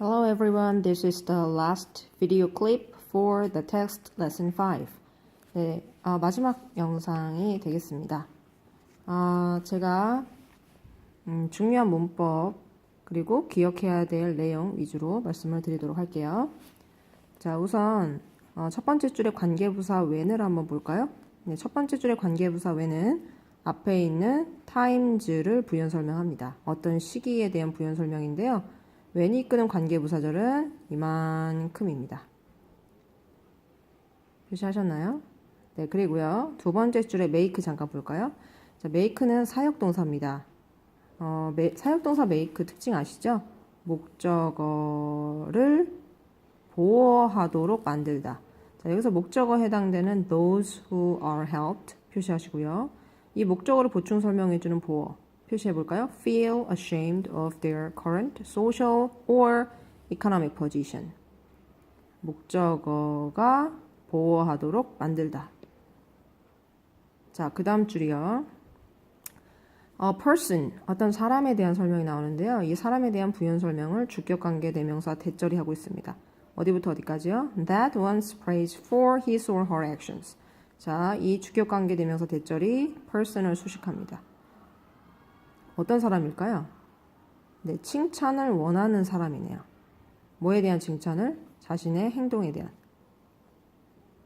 Hello everyone, this is the last video clip for the text lesson 5. 네, 마지막 영상이 되겠습니다. 제가 중요한 문법 그리고 기억해야 될 내용 위주로 말씀을 드리도록 할게요. 자, 우선 첫 번째 줄의 관계부사 when을 한번 볼까요? 네, 첫 번째 줄의 관계부사 when은 앞에 있는 times를 부연 설명합니다. 어떤 시기에 대한 부연 설명인데요. when이 이끄는 관계부사절은 이만큼입니다. 표시하셨나요? 네, 그리고요. 두 번째 줄에 make 잠깐 볼까요? 자, make는 사역동사입니다. 사역동사 make 특징 아시죠? 목적어를 보호하도록 만들다. 자, 여기서 목적어에 해당되는 those who are helped 표시하시고요. 이 목적어를 보충 설명해주는 보어 표시해볼까요? feel ashamed of their current social or economic position. 목적어가 보호하도록 만들다. 자, 그 다음 줄이요. A person, 어떤 사람에 대한 설명이 나오는데요. 이 사람에 대한 부연 설명을 주격관계 대명사 대절이 하고 있습니다. 어디부터 어디까지요? That one's praised for his or her actions. 자, 이 주격관계 대명사 대절이 person을 수식합니다. 어떤 사람일까요? 네, 칭찬을 원하는 사람이네요. 뭐에 대한 칭찬을? 자신의 행동에 대한.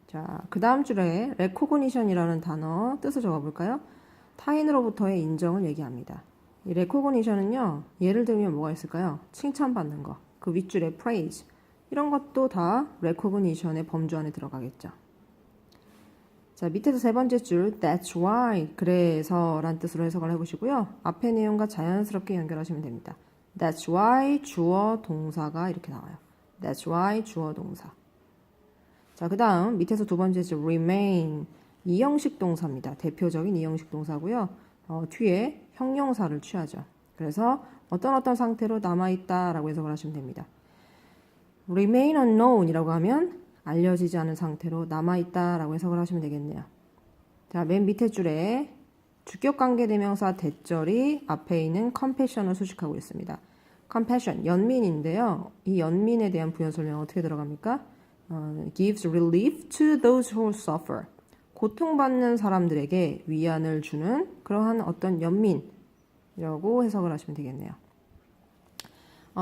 자, 그 다음 줄에 recognition이라는 단어 뜻을 적어볼까요? 타인으로부터의 인정을 얘기합니다. 이 recognition은요, 예를 들면 뭐가 있을까요? 칭찬받는 거, 그 윗줄에 praise, 이런 것도 다 recognition의 범주 안에 들어가겠죠. 자, 밑에서 세 번째 줄 that's why, 그래서 란 뜻으로 해석을 해보시고요. 앞의 내용과 자연스럽게 연결하시면 됩니다. That's why 주어 동사가 이렇게 나와요. That's why 주어 동사. 자, 그 다음 밑에서 두 번째 줄 remain, 이형식 동사입니다. 대표적인 이형식 동사고요. 뒤에 형용사를 취하죠. 그래서 어떤 상태로 남아있다라고 해석을 하시면 됩니다. remain unknown이라고 하면 알려지지 않은 상태로 남아있다라고 해석을 하시면 되겠네요. 자, 맨 밑에 줄에 주격관계대명사 대절이 앞에 있는 compassion을 수식하고 있습니다. compassion, 연민인데요. 이 연민에 대한 부연 설명 어떻게 들어갑니까? gives relief to those who suffer. 고통받는 사람들에게 위안을 주는 그러한 어떤 연민이라고 해석을 하시면 되겠네요.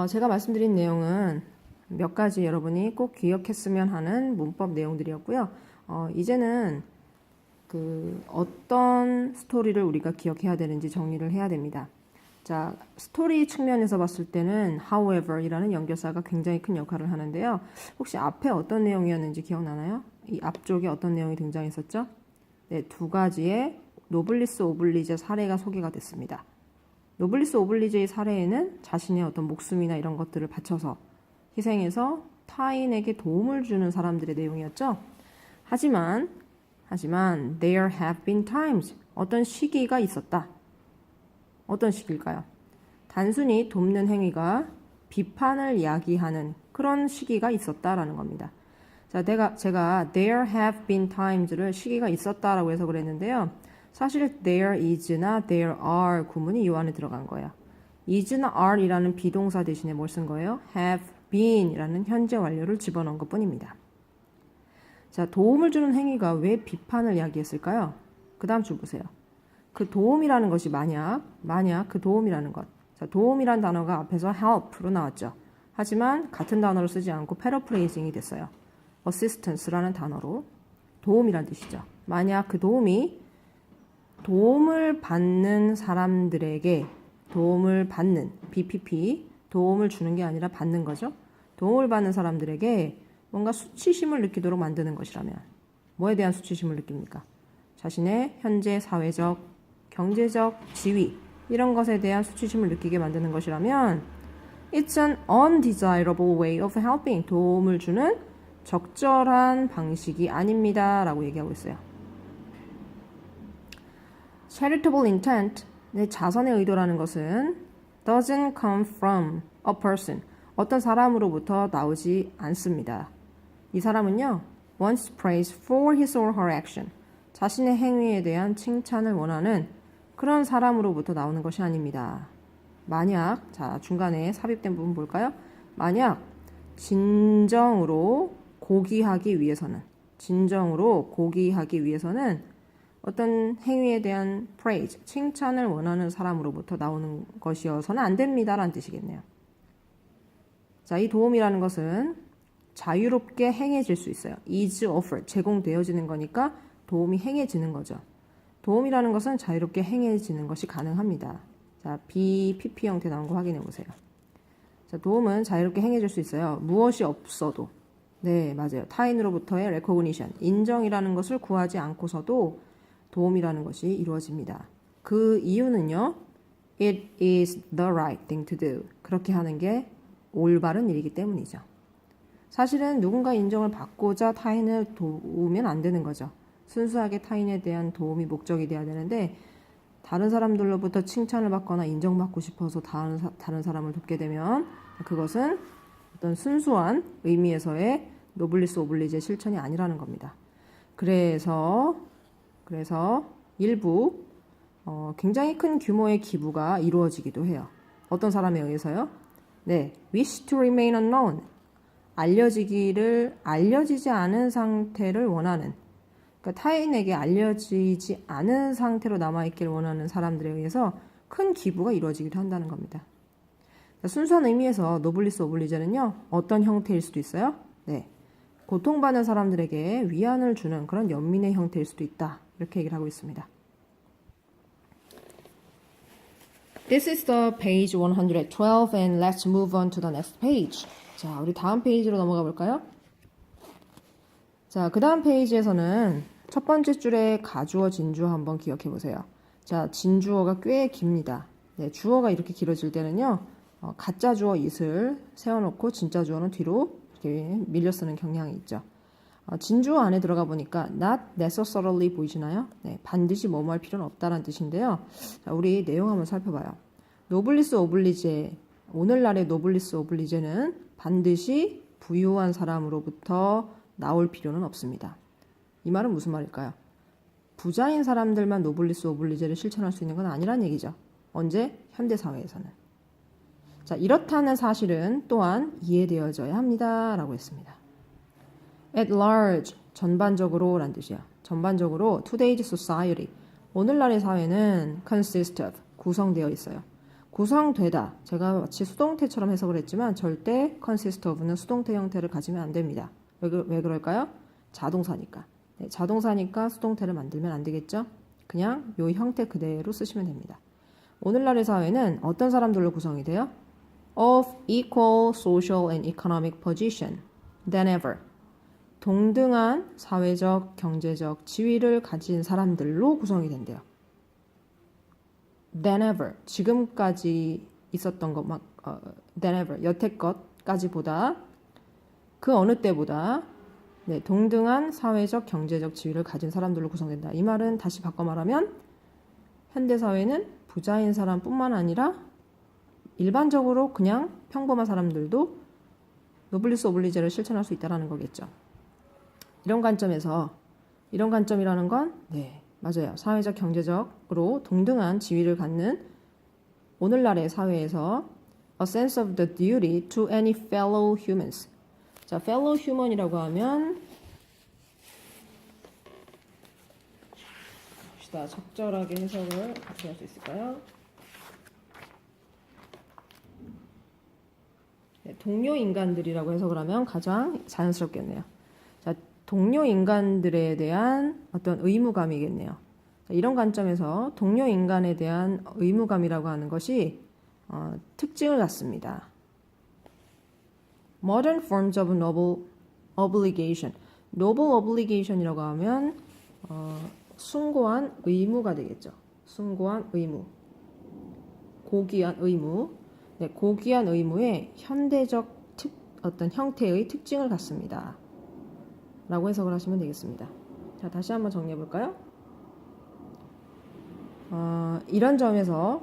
제가 말씀드린 내용은 몇 가지 여러분이 꼭 기억했으면 하는 문법 내용들이었고요. 이제는 어떤 스토리를 우리가 기억해야 되는지 정리를 해야 됩니다. 자, 스토리 측면에서 봤을 때는 however 이라는 연결사가 굉장히 큰 역할을 하는데요. 혹시 앞에 어떤 내용이었는지 기억나나요? 이 앞쪽에 어떤 내용이 등장했었죠? 네, 두 가지의 노블리스 오블리제 사례가 소개가 됐습니다. 노블리스 오블리제의 사례에는 자신의 어떤 목숨이나 이런 것들을 바쳐서 희생해서 타인에게 도움을 주는 사람들의 내용이었죠. 하지만 there have been times, 어떤 시기가 있었다. 어떤 시기일까요? 단순히 돕는 행위가 비판을 야기하는 그런 시기가 있었다라는 겁니다. 자, 제가 there have been times를 시기가 있었다라고 해석을 했는데요. 사실 there is나 there are 구문이 이 안에 들어간 거예요. is나 are이라는 비동사 대신에 뭘 쓴 거예요? have been이라는 현재 완료를 집어넣은 것 뿐입니다. 자, 도움을 주는 행위가 왜 비판을 야기했을까요? 그 다음 줄 보세요. 그 도움이라는 것이 만약 그 도움이라는 것. 자, 도움이란 단어가 앞에서 help로 나왔죠. 하지만 같은 단어를 쓰지 않고 paraphrasing이 됐어요. assistance라는 단어로 도움이란 뜻이죠. 만약 그 도움이 도움을 받는 사람들에게 도움을 받는 BPP, 도움을 주는 게 아니라 받는 거죠. 도움을 받는 사람들에게 뭔가 수치심을 느끼도록 만드는 것이라면 뭐에 대한 수치심을 느낍니까? 자신의 현재 사회적, 경제적 지위 이런 것에 대한 수치심을 느끼게 만드는 것이라면 It's an undesirable way of helping. 도움을 주는 적절한 방식이 아닙니다. 라고 얘기하고 있어요. Charitable intent, 내 자선의 의도라는 것은 doesn't come from a person. 어떤 사람으로부터 나오지 않습니다. 이 사람은요, wants praise for his or her action. 자신의 행위에 대한 칭찬을 원하는 그런 사람으로부터 나오는 것이 아닙니다. 만약, 자, 중간에 삽입된 부분 볼까요? 만약 진정으로 고귀하기 위해서는 어떤 행위에 대한 praise, 칭찬을 원하는 사람으로부터 나오는 것이어서는 안 됩니다라는 뜻이겠네요. 자, 이 도움이라는 것은 자유롭게 행해질 수 있어요. is offered, 제공되어지는 거니까 도움이 행해지는 거죠. 도움이라는 것은 자유롭게 행해지는 것이 가능합니다. 자, BPP 형태 나온 거 확인해 보세요. 자, 도움은 자유롭게 행해질 수 있어요. 무엇이 없어도. 네, 맞아요. 타인으로부터의 recognition, 인정이라는 것을 구하지 않고서도 도움이라는 것이 이루어집니다. 그 이유는요. It is the right thing to do. 그렇게 하는 게 올바른 일이기 때문이죠. 사실은 누군가 인정을 받고자 타인을 도우면 안 되는 거죠. 순수하게 타인에 대한 도움이 목적이 돼야 되는데 다른 사람들로부터 칭찬을 받거나 인정받고 싶어서 다른 사람을 돕게 되면 그것은 어떤 순수한 의미에서의 노블리스 오블리지의 실천이 아니라는 겁니다. 그래서 일부 굉장히 큰 규모의 기부가 이루어지기도 해요. 어떤 사람에 의해서요? 네, wish to remain unknown, 알려지지 않은 상태를 원하는, 그러니까 타인에게 알려지지 않은 상태로 남아있기를 원하는 사람들에 의해서 큰 기부가 이루어지기도 한다는 겁니다. 순수한 의미에서 노블리스 오블리제는요, 어떤 형태일 수도 있어요? 네, 고통받는 사람들에게 위안을 주는 그런 연민의 형태일 수도 있다. 이렇게 얘기를 하고 있습니다. This is the page 112 and let's move on to the next page. 자, 우리 다음 페이지로 넘어가 볼까요? 자, 그 다음 페이지에서는 첫 번째 줄에 가주어, 진주어 한번 기억해 보세요. 자, 진주어가 꽤 깁니다. 네, 주어가 이렇게 길어질 때는요, 가짜 주어 it을 세워놓고 진짜 주어는 뒤로 이렇게 밀려 쓰는 경향이 있죠. 진주어 안에 들어가 보니까 not necessarily 보이시나요? 네, 반드시 뭐뭐 할 필요는 없다라는 뜻인데요. 자, 우리 내용 한번 살펴봐요. 노블리스 오블리제, 오늘날의 노블리스 오블리제는 반드시 부유한 사람으로부터 나올 필요는 없습니다. 이 말은 무슨 말일까요? 부자인 사람들만 노블리스 오블리제를 실천할 수 있는 건 아니란 얘기죠. 언제? 현대사회에서는. 자, 이렇다는 사실은 또한 이해되어져야 합니다. 라고 했습니다. At large, 전반적으로 란 뜻이야. 전반적으로 today's society, 오늘날의 사회는 consist of, 구성되어 있어요. 구성되다, 제가 마치 수동태처럼 해석을 했지만 절대 consist of는 수동태 형태를 가지면 안 됩니다. 왜 그럴까요? 자동사니까. 네, 자동사니까 수동태를 만들면 안 되겠죠? 그냥 요 형태 그대로 쓰시면 됩니다. 오늘날의 사회는 어떤 사람들로 구성이 돼요? Of equal social and economic position than ever. 동등한 사회적, 경제적 지위를 가진 사람들로 구성이 된대요. Than ever. 지금까지 있었던 것, than ever. 여태껏까지보다, 그 어느 때보다, 네, 동등한 사회적, 경제적 지위를 가진 사람들로 구성된다. 이 말은 다시 바꿔 말하면, 현대사회는 부자인 사람뿐만 아니라 일반적으로 그냥 평범한 사람들도 노블리스 오블리제를 실천할 수 있다는 거겠죠. 이런 관점이라는 건, 네, 맞아요. 사회적, 경제적으로 동등한 지위를 갖는 오늘날의 사회에서 a sense of the duty to any fellow humans. 자, fellow human이라고 하면 봅시다. 적절하게 해석을 어떻게 할 수 있을까요? 네, 동료 인간들이라고 해석을 하면 가장 자연스럽겠네요. 자, 동료 인간들에 대한 어떤 의무감이겠네요. 자, 이런 관점에서 동료 인간에 대한 의무감이라고 하는 것이 특징을 갖습니다. Modern forms of noble obligation. noble obligation이라고 하면 숭고한 의무가 되겠죠. 숭고한 의무. 고귀한 의무. 네, 고귀한 의무의 현대적 어떤 형태의 특징을 갖습니다. 라고 해석을 하시면 되겠습니다. 자, 다시 한번 정리해 볼까요? 이런 점에서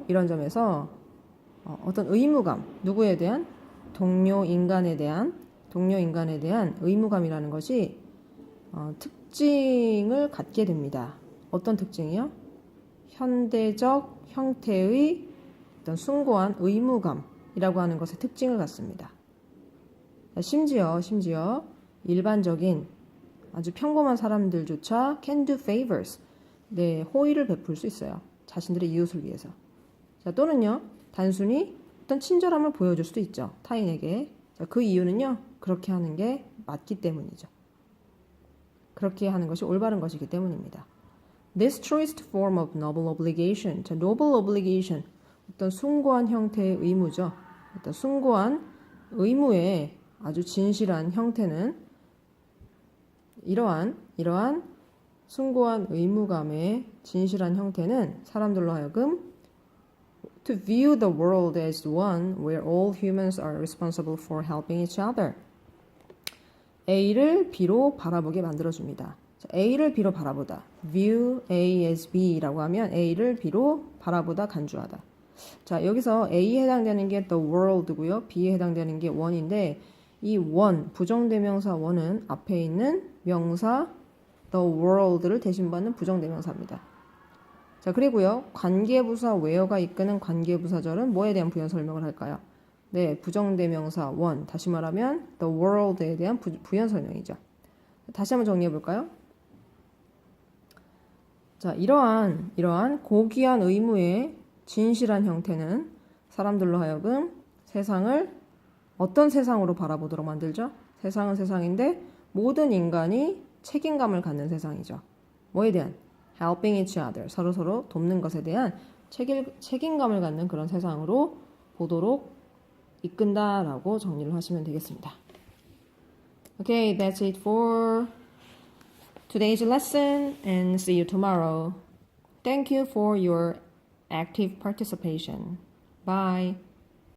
어떤 의무감, 누구에 대한? 동료 인간에 대한 의무감이라는 것이 특징을 갖게 됩니다. 어떤 특징이요? 현대적 형태의 어떤 숭고한 의무감이라고 하는 것의 특징을 갖습니다. 자, 심지어 일반적인 아주 평범한 사람들조차 can do favors. 네, 호의를 베풀 수 있어요. 자신들의 이웃을 위해서. 자, 또는요, 단순히 어떤 친절함을 보여줄 수도 있죠. 타인에게. 자, 그 이유는요, 그렇게 하는 게 맞기 때문이죠. 그렇게 하는 것이 올바른 것이기 때문입니다. This truest form of noble obligation. 자, noble obligation. 어떤 숭고한 형태의 의무죠. 어떤 숭고한 의무의 아주 진실한 형태는 이러한 숭고한 의무감의 진실한 형태는 사람들로 하여금 to view the world as one where all humans are responsible for helping each other. A를 B로 바라보게 만들어줍니다. 자, A를 B로 바라보다. View A as B라고 하면 A를 B로 바라보다, 간주하다. 자, 여기서 A에 해당되는 게 the world고요. B에 해당되는 게 one인데 이 one, 부정대명사 one은 앞에 있는 명사 the world를 대신받는 부정대명사입니다. 자, 그리고요. 관계부사 where가 이끄는 관계부사절은 뭐에 대한 부연 설명을 할까요? 네, 부정대명사 one, 다시 말하면 the world에 대한 부연 설명이죠. 다시 한번 정리해 볼까요? 자, 이러한 고귀한 의무의 진실한 형태는 사람들로 하여금 세상을 어떤 세상으로 바라보도록 만들죠? 세상은 세상인데 모든 인간이 책임감을 갖는 세상이죠. 뭐에 대한? helping each other. 서로 돕는 것에 대한 책임감을 갖는 그런 세상으로 보도록 이끈다라고 정리를 하시면 되겠습니다. Okay, that's it for today's lesson and see you tomorrow. Thank you for your active participation. Bye.